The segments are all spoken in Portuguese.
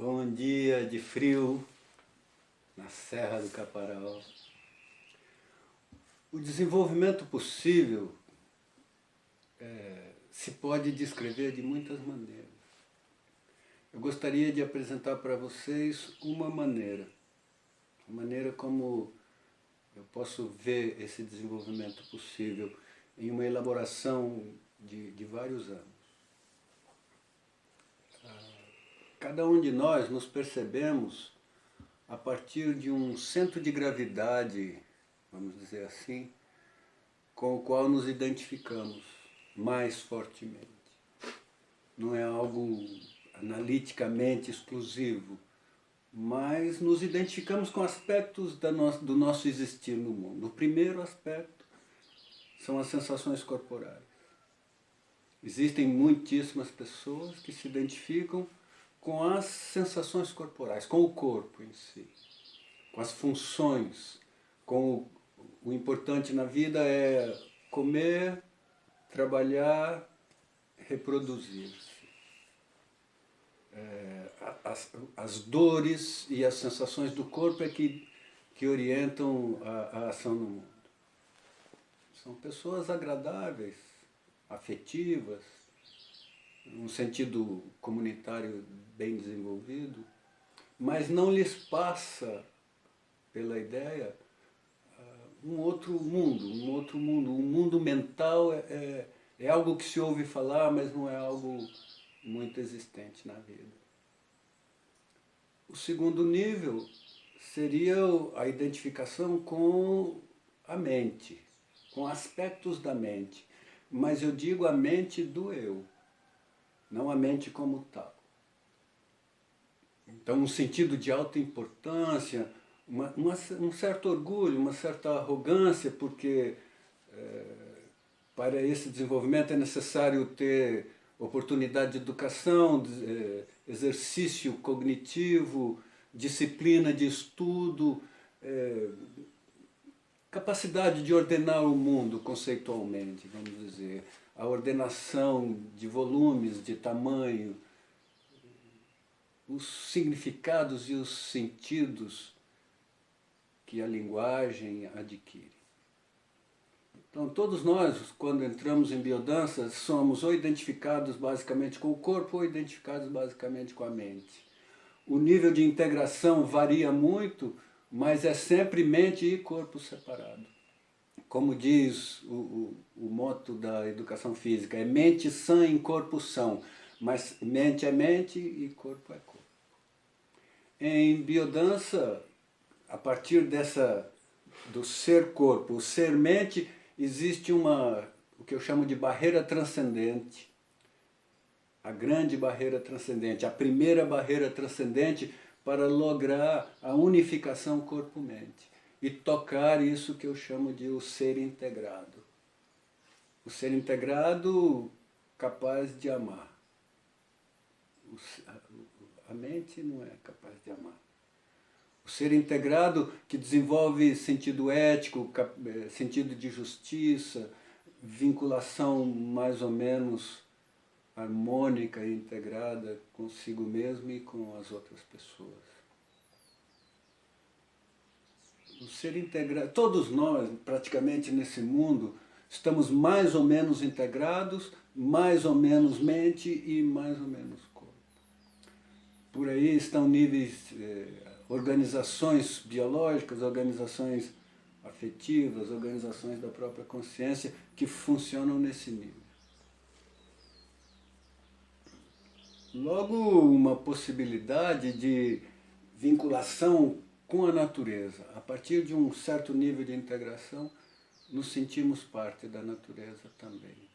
Bom dia de frio na Serra do Caparaó. O desenvolvimento possível se pode descrever de muitas maneiras. Eu gostaria de apresentar para vocês uma maneira, a maneira como eu posso ver esse desenvolvimento possível em uma elaboração de vários anos. Cada um de nós nos percebemos a partir de um centro de gravidade, vamos dizer assim, com o qual nos identificamos mais fortemente. Não é algo analiticamente exclusivo, mas nos identificamos com aspectos do nosso existir no mundo. O primeiro aspecto são as sensações corporais. Existem muitíssimas pessoas que se identificam com as sensações corporais, com o corpo em si, com as funções, com o importante na vida é comer, trabalhar, reproduzir-se. As dores e as sensações do corpo é que orientam a ação no mundo. São pessoas agradáveis, afetivas, num sentido comunitário bem desenvolvido, mas não lhes passa pela ideia um outro mundo. Um mundo mental é algo que se ouve falar, mas não é algo muito existente na vida. O segundo nível seria a identificação com a mente, com aspectos da mente, mas eu digo a mente do eu, não a mente como tal. Então, um sentido de alta importância, um certo orgulho, uma certa arrogância, porque para esse desenvolvimento é necessário ter oportunidade de educação, exercício cognitivo, disciplina de estudo, capacidade de ordenar o mundo conceitualmente, vamos dizer, a ordenação de volumes, de tamanho, os significados e os sentidos que a linguagem adquire. Então, todos nós, quando entramos em biodança, somos ou identificados basicamente com o corpo ou identificados basicamente com a mente. O nível de integração varia muito, mas é sempre mente e corpo separado. Como diz o moto da educação física, é mente sã em corpo são, mas mente é mente e corpo é corpo. Em biodança, a partir do ser corpo, o ser mente, existe o que eu chamo de barreira transcendente, a grande barreira transcendente, a primeira barreira transcendente para lograr a unificação corpo-mente e tocar isso que eu chamo de o ser integrado. O ser integrado capaz de amar. A mente não é capaz de amar. O ser integrado que desenvolve sentido ético, sentido de justiça, vinculação mais ou menos harmônica e integrada consigo mesmo e com as outras pessoas. O ser integrado, todos nós praticamente nesse mundo estamos mais ou menos integrados, mais ou menos mente e mais ou menos corpo. Por aí estão níveis, organizações biológicas, organizações afetivas, organizações da própria consciência que funcionam nesse nível. Logo, uma possibilidade de vinculação com a natureza. A partir de um certo nível de integração, nos sentimos parte da natureza também.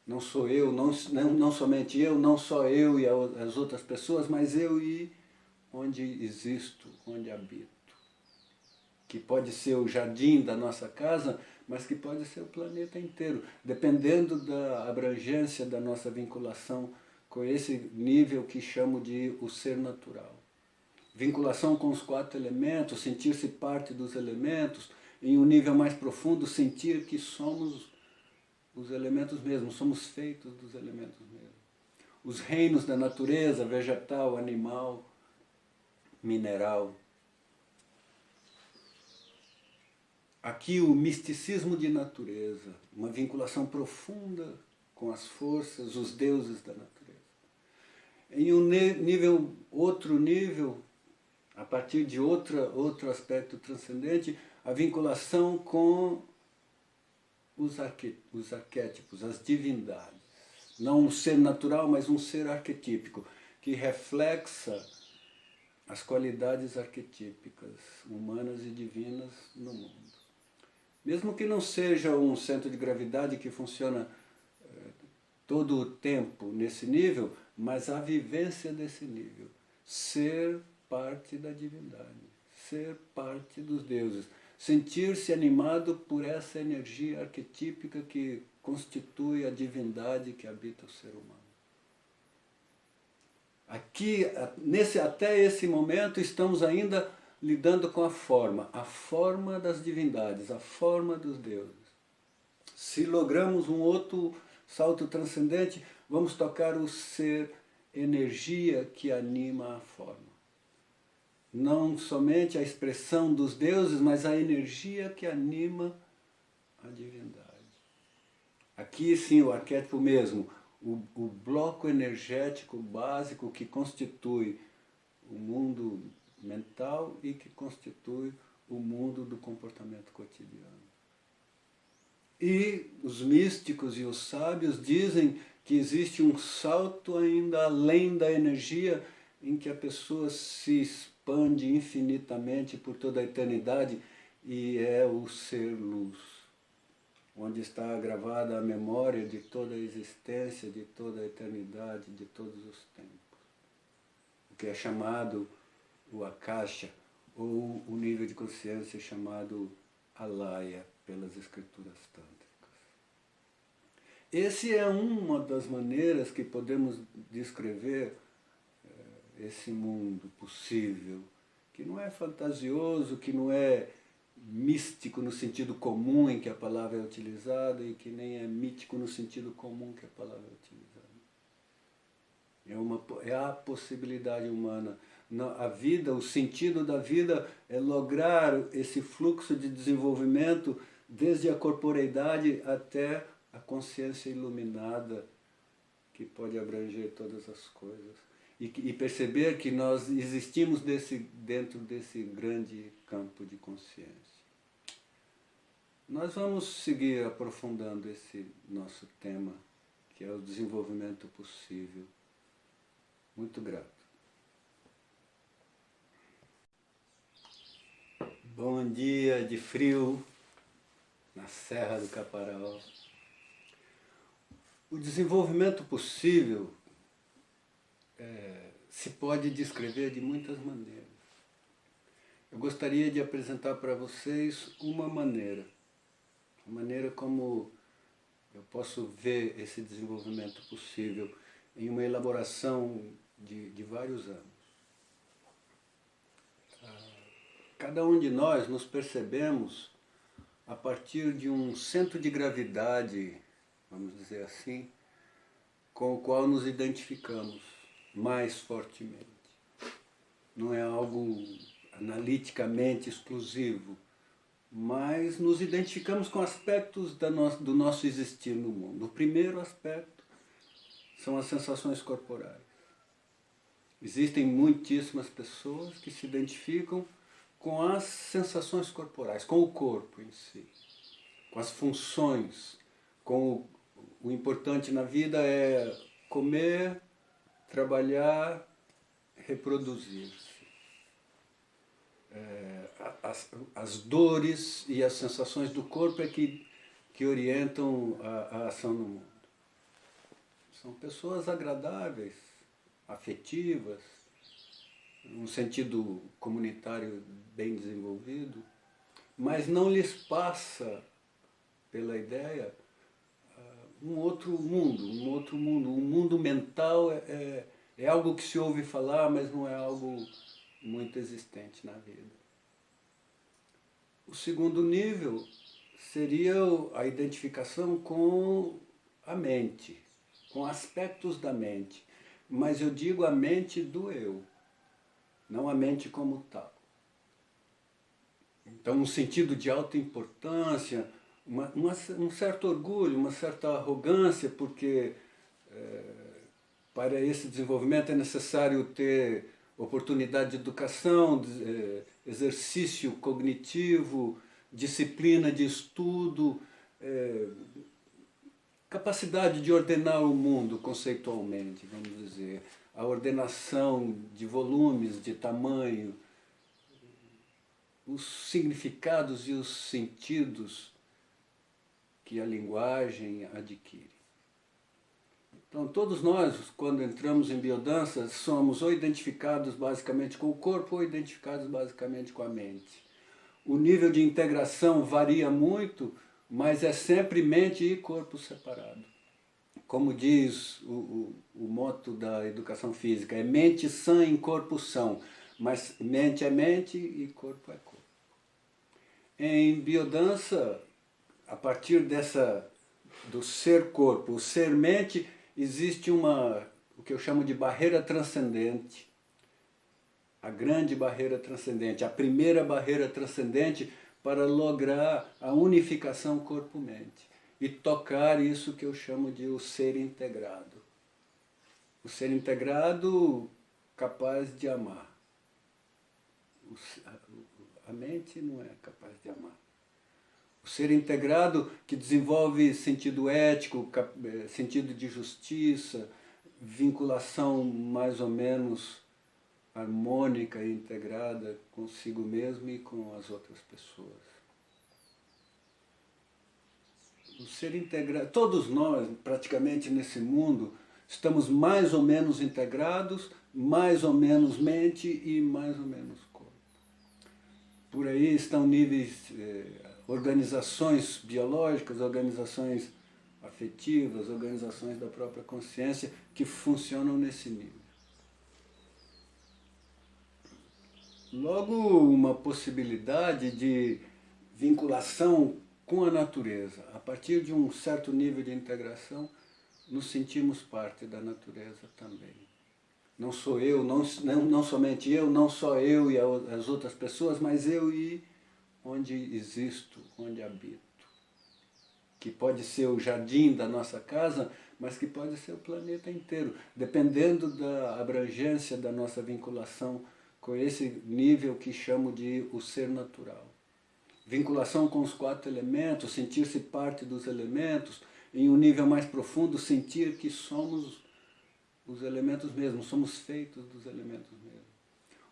Não sou eu, não somente eu, não só eu e as outras pessoas, mas eu e onde existo, onde habito. Que pode ser o jardim da nossa casa, mas que pode ser o planeta inteiro, dependendo da abrangência da nossa vinculação com esse nível que chamo de o ser natural. Vinculação com os 4 elementos, sentir-se parte dos elementos, em um nível mais profundo, sentir que somos os elementos mesmos, somos feitos dos elementos mesmos. Os reinos da natureza, vegetal, animal, mineral. Aqui o misticismo de natureza, uma vinculação profunda com as forças, os deuses da natureza. Em um outro nível, a partir de outro aspecto transcendente, a vinculação com os arquétipos, as divindades. Não um ser natural, mas um ser arquetípico, que reflexa as qualidades arquetípicas, humanas e divinas no mundo. Mesmo que não seja um centro de gravidade que funciona todo o tempo nesse nível, mas a vivência desse nível, ser parte da divindade, ser parte dos deuses, sentir-se animado por essa energia arquetípica que constitui a divindade que habita o ser humano. Aqui, até esse momento, estamos ainda lidando com a forma das divindades, a forma dos deuses. Se logramos um outro salto transcendente, vamos tocar o ser, energia que anima a forma. Não somente a expressão dos deuses, mas a energia que anima a divindade. Aqui sim o arquétipo mesmo, o bloco energético básico que constitui o mundo mental e que constitui o mundo do comportamento cotidiano. E os místicos e os sábios dizem que existe um salto ainda além da energia em que a pessoa se expande infinitamente por toda a eternidade e é o ser luz, onde está gravada a memória de toda a existência, de toda a eternidade, de todos os tempos. O que é chamado o Akasha, ou o nível de consciência chamado Alaya, pelas escrituras tântricas. Esse é uma das maneiras que podemos descrever esse mundo possível, que não é fantasioso, que não é místico no sentido comum em que a palavra é utilizada e que nem é mítico no sentido comum que a palavra é utilizada. É a possibilidade humana. A vida, o sentido da vida é lograr esse fluxo de desenvolvimento desde a corporeidade até a consciência iluminada que pode abranger todas as coisas. E perceber que nós existimos dentro desse grande campo de consciência. Nós vamos seguir aprofundando esse nosso tema, que é o desenvolvimento possível. Muito grato. Bom dia de frio na Serra do Caparaó. O desenvolvimento possível se pode descrever de muitas maneiras. Eu gostaria de apresentar para vocês uma maneira como eu posso ver esse desenvolvimento possível em uma elaboração de vários anos. Cada um de nós nos percebemos a partir de um centro de gravidade, vamos dizer assim, com o qual nos identificamos mais fortemente. Não é algo analiticamente exclusivo, mas nos identificamos com aspectos do nosso existir no mundo. O primeiro aspecto são as sensações corporais. Existem muitíssimas pessoas que se identificam com as sensações corporais, com o corpo em si, com as funções, com o importante na vida é comer, trabalhar, reproduzir-se. As dores e as sensações do corpo é que orientam a ação no mundo. São pessoas agradáveis, afetivas, num sentido comunitário bem desenvolvido, mas não lhes passa pela ideia um outro mundo. O mundo mental é algo que se ouve falar, mas não é algo muito existente na vida. O segundo nível seria a identificação com a mente, com aspectos da mente, mas eu digo a mente do eu. não a mente como tal. Então, um sentido de alta importância, um certo orgulho, uma certa arrogância, porque para esse desenvolvimento é necessário ter oportunidade de educação, exercício cognitivo, disciplina de estudo, capacidade de ordenar o mundo conceitualmente, vamos dizer, a ordenação de volumes, de tamanho, os significados e os sentidos que a linguagem adquire. Então, todos nós, quando entramos em biodança, somos ou identificados basicamente com o corpo ou identificados basicamente com a mente. O nível de integração varia muito, mas é sempre mente e corpo separado. Como diz o moto da educação física, é mente sã em corpo são, mas mente é mente e corpo é corpo. Em biodança, a partir do ser corpo, o ser mente, existe o que eu chamo de barreira transcendente. A grande barreira transcendente, a primeira barreira transcendente para lograr a unificação corpo-mente e tocar isso que eu chamo de o ser integrado. O ser integrado capaz de amar. A mente não é capaz de amar. O ser integrado que desenvolve sentido ético, sentido de justiça, vinculação mais ou menos harmônica e integrada consigo mesmo e com as outras pessoas. O ser integrado, todos nós praticamente nesse mundo estamos mais ou menos integrados, mais ou menos mente e mais ou menos corpo. Por aí estão níveis, organizações biológicas, organizações afetivas, organizações da própria consciência que funcionam nesse nível. Logo, uma possibilidade de vinculação com a natureza. A partir de um certo nível de integração, nos sentimos parte da natureza também. Não sou eu, não somente eu, não só eu e as outras pessoas, mas eu e onde existo, onde habito. Que pode ser o jardim da nossa casa, mas que pode ser o planeta inteiro, dependendo da abrangência da nossa vinculação com esse nível que chamo de o ser natural. Vinculação com os 4 elementos, sentir-se parte dos elementos, em um nível mais profundo, sentir que somos os elementos mesmos, somos feitos dos elementos mesmos.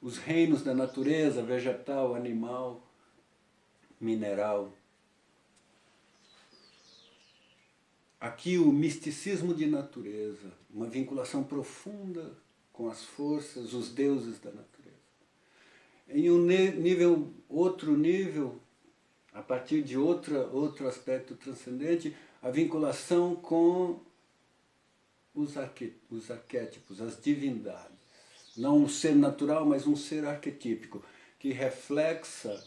Os reinos da natureza, vegetal, animal, mineral. Aqui o misticismo de natureza, uma vinculação profunda com as forças, os deuses da natureza. Em um outro nível, a partir de outro aspecto transcendente, a vinculação com os arquétipos, as divindades. Não um ser natural, mas um ser arquetípico, que reflexa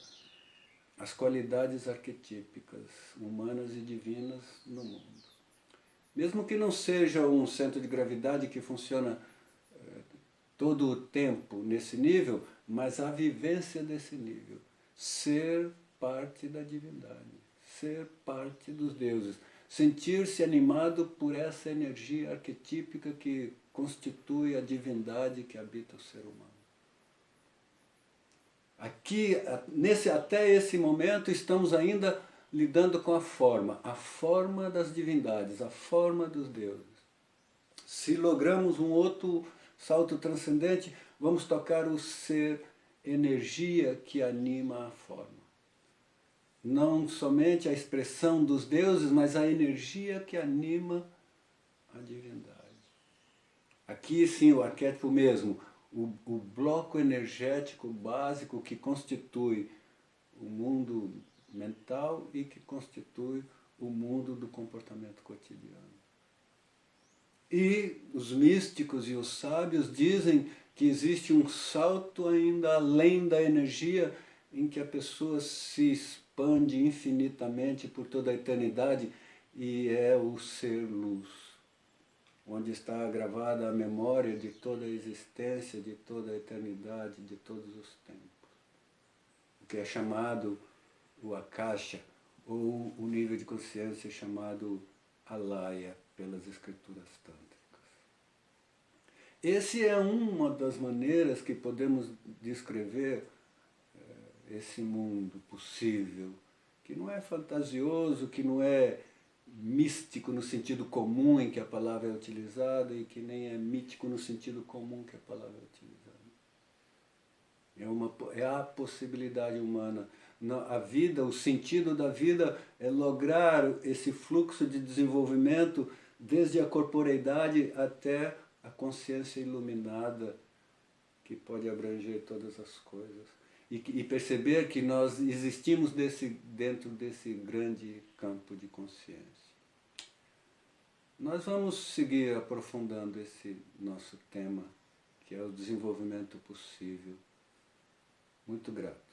as qualidades arquetípicas, humanas e divinas no mundo. Mesmo que não seja um centro de gravidade que funciona todo o tempo nesse nível, mas a vivência desse nível. Ser parte da divindade, ser parte dos deuses. Sentir-se animado por essa energia arquetípica que constitui a divindade que habita o ser humano. Aqui, até esse momento, estamos ainda lidando com a forma das divindades, a forma dos deuses. Se logramos um outro salto transcendente, vamos tocar o ser, energia que anima a forma. Não somente a expressão dos deuses, mas a energia que anima a divindade. Aqui sim o arquétipo mesmo, o bloco energético básico que constitui o mundo mental e que constitui o mundo do comportamento cotidiano. E os místicos e os sábios dizem que existe um salto ainda além da energia em que a pessoa se expande infinitamente por toda a eternidade e é o ser luz. onde está gravada a memória de toda a existência, de toda a eternidade, de todos os tempos. O que é chamado o Akasha, ou o nível de consciência chamado Alaya, pelas escrituras tântricas. Essa é uma das maneiras que podemos descrever esse mundo possível, que não é fantasioso, que não é místico no sentido comum em que a palavra é utilizada e que nem é mítico no sentido comum que a palavra é utilizada. É a possibilidade humana. A vida, o sentido da vida é lograr esse fluxo de desenvolvimento desde a corporeidade até a consciência iluminada que pode abranger todas as coisas. E perceber que nós existimos dentro desse grande campo de consciência. Nós vamos seguir aprofundando esse nosso tema, que é o desenvolvimento possível. Muito grato.